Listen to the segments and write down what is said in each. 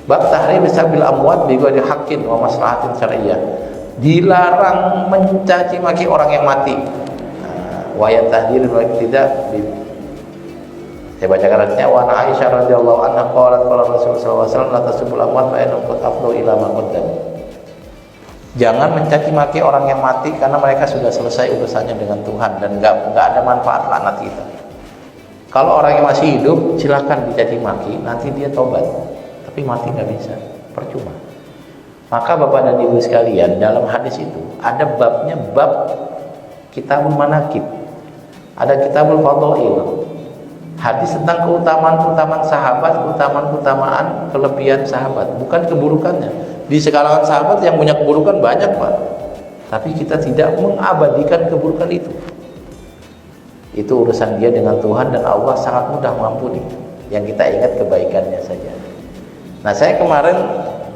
Bab tahrim sabil amwat bi ghairi haqqin wa maslahatin syar'iyyah. Dilarang mencaci maki orang yang mati. Wa yatahdir wa tidak. Saya bacakan hadisnya. Wa Aisyah radhiyallahu anha qalat qala Rasulullah sallallahu alaihi wasallam la tasubul amwat fa innahu qad afdhu ila ma qaddam. Jangan mencaci maki orang yang mati karena mereka sudah selesai urusannya dengan Tuhan dan enggak ada manfaat laknat kita. Kalau orang yang masih hidup silakan dicaci maki, nanti dia tobat. Tapi mati nggak bisa, percuma. Maka Bapak dan Ibu sekalian, dalam hadis itu ada babnya, bab kitabul manaqib, ada kitabul fadhail, hadis tentang keutamaan sahabat, keutamaan kelebihan sahabat, bukan keburukannya. Di sekalangan sahabat yang punya keburukan banyak, Pak, tapi kita tidak mengabadikan keburukan itu. Itu urusan dia dengan Tuhan dan Allah sangat mudah mengampuni. Yang kita ingat kebaikannya saja. Nah, saya kemarin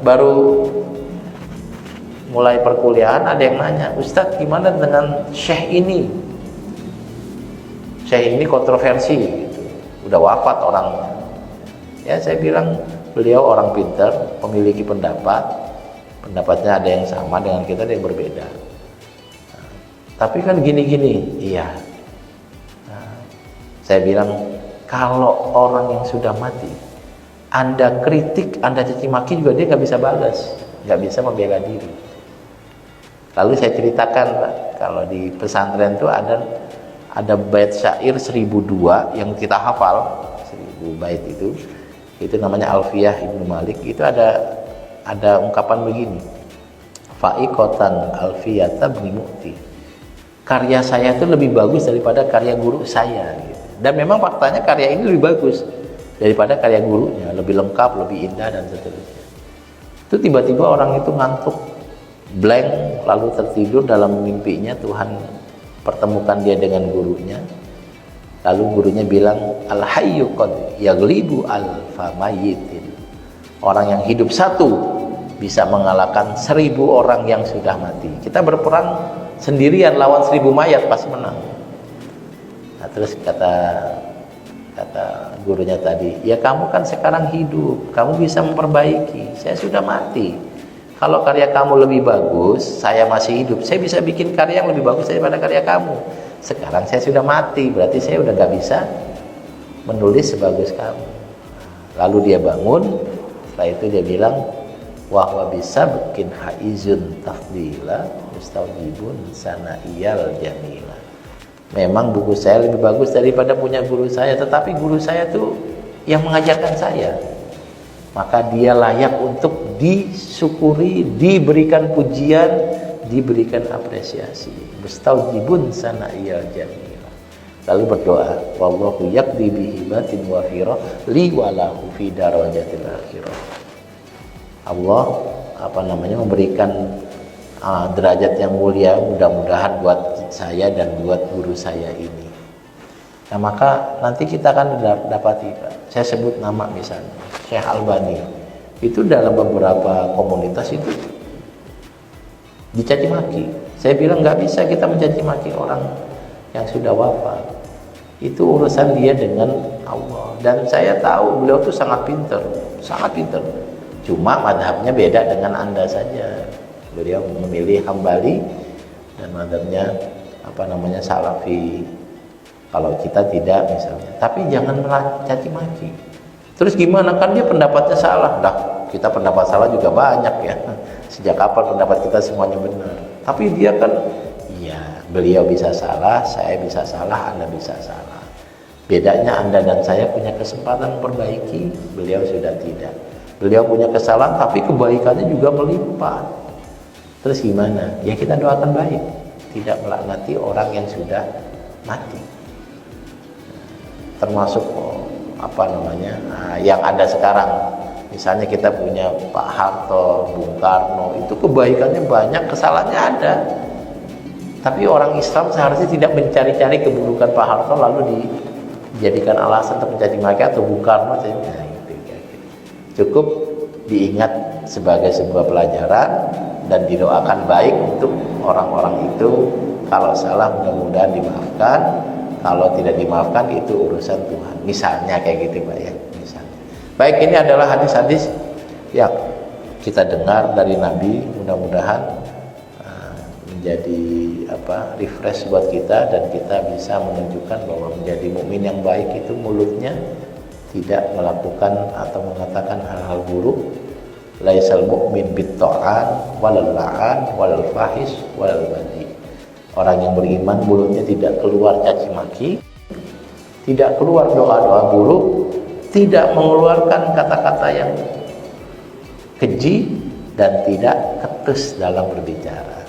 baru mulai perkuliahan, ada yang nanya, Ustadz gimana dengan syekh ini? Syekh ini kontroversi gitu. Udah wafat orangnya. Ya, saya bilang beliau orang pintar, memiliki pendapatnya ada yang sama dengan kita, ada yang berbeda. Nah, tapi kan gini-gini, iya. Nah, saya bilang kalau orang yang sudah mati, Anda kritik, Anda caci maki juga dia nggak bisa balas, nggak bisa membela diri. Lalu saya ceritakan, Pak, kalau di pesantren itu ada bait syair 1002 yang kita hafal, 1000 bait itu namanya Alfiyah Ibnu Malik. Itu ada ungkapan begini, fa'iqatan alfiyata bni mu'ti, karya saya itu lebih bagus daripada karya guru saya gitu. Dan memang faktanya karya ini lebih bagus daripada karya gurunya, lebih lengkap, lebih indah dan seterusnya. Itu tiba-tiba orang itu ngantuk, blank, lalu tertidur. Dalam mimpinya Tuhan pertemukan dia dengan gurunya. Lalu gurunya bilang, al-hayyu qad yaghlibu alfa mayyitin. Orang yang hidup satu bisa mengalahkan 1000 orang yang sudah mati. Kita berperang sendirian lawan 1000 mayat pasti menang. Nah, terus kata gurunya tadi, ya kamu kan sekarang hidup, kamu bisa memperbaiki. Saya sudah mati. Kalau karya kamu lebih bagus, saya masih hidup, saya bisa bikin karya yang lebih bagus daripada karya kamu. Sekarang saya sudah mati, berarti saya udah gak bisa menulis sebagus kamu. Lalu dia bangun, setelah itu dia bilang, wahwa bisa bikin haizun tafdila mustaujibun sana'iyal jamila. Memang buku saya lebih bagus daripada punya guru saya, tetapi guru saya tuh yang mengajarkan saya. Maka dia layak untuk disyukuri, diberikan pujian, diberikan apresiasi. Mustaujibun sana'iyal jamila. Lalu berdoa, wallahu yaqdi bihibatin wafirah li walahu fi darajatil akhirah. Allah memberikan derajat yang mulia mudah-mudahan buat saya dan buat guru saya ini. Nah, maka nanti kita akan dapati, Pak, saya sebut nama misalnya Syekh Albani, itu dalam beberapa komunitas itu dicaci maki. Saya bilang nggak bisa kita mencaci maki orang yang sudah wafat, itu urusan dia dengan Allah. Dan saya tahu beliau itu sangat pintar, cuma madhabnya beda dengan Anda saja. Beliau memilih Hambali dan madhabnya Salafi. Kalau kita tidak misalnya, tapi jangan mencaci maki. Terus gimana, kan dia pendapatnya salah. Dah, kita pendapat salah juga banyak ya. Sejak kapan pendapat kita semuanya benar? Tapi dia kan, iya, beliau bisa salah, saya bisa salah, Anda bisa salah. Bedanya Anda dan saya punya kesempatan memperbaiki, beliau sudah tidak. Beliau punya kesalahan, tapi kebaikannya juga melimpah. Terus gimana? Ya kita doakan baik, tidak melaknati orang yang sudah mati. Termasuk yang ada sekarang. Misalnya kita punya Pak Harto, Bung Karno, itu kebaikannya banyak, kesalahannya ada. Tapi orang Islam seharusnya tidak mencari-cari keburukan Pak Harto lalu dijadikan alasan untuk mencaci maki atau Bung Karno. Cukup diingat sebagai sebuah pelajaran dan didoakan baik untuk orang-orang itu. Kalau salah mudah-mudahan dimaafkan, kalau tidak dimaafkan itu urusan Tuhan. Misalnya kayak gitu, Pak ya. Misalnya. Baik, ini adalah hadis-hadis yang kita dengar dari Nabi mudah-mudahan menjadi refresh buat kita, dan kita bisa menunjukkan bahwa menjadi mukmin yang baik itu mulutnya tidak melakukan atau mengatakan hal-hal buruk. Laisal mu'min bit-ta'an walal la'an walal fahish walal badhi. Orang yang beriman mulutnya tidak keluar caci maki, tidak keluar doa-doa buruk, tidak mengeluarkan kata-kata yang keji, dan tidak ketus dalam berbicara.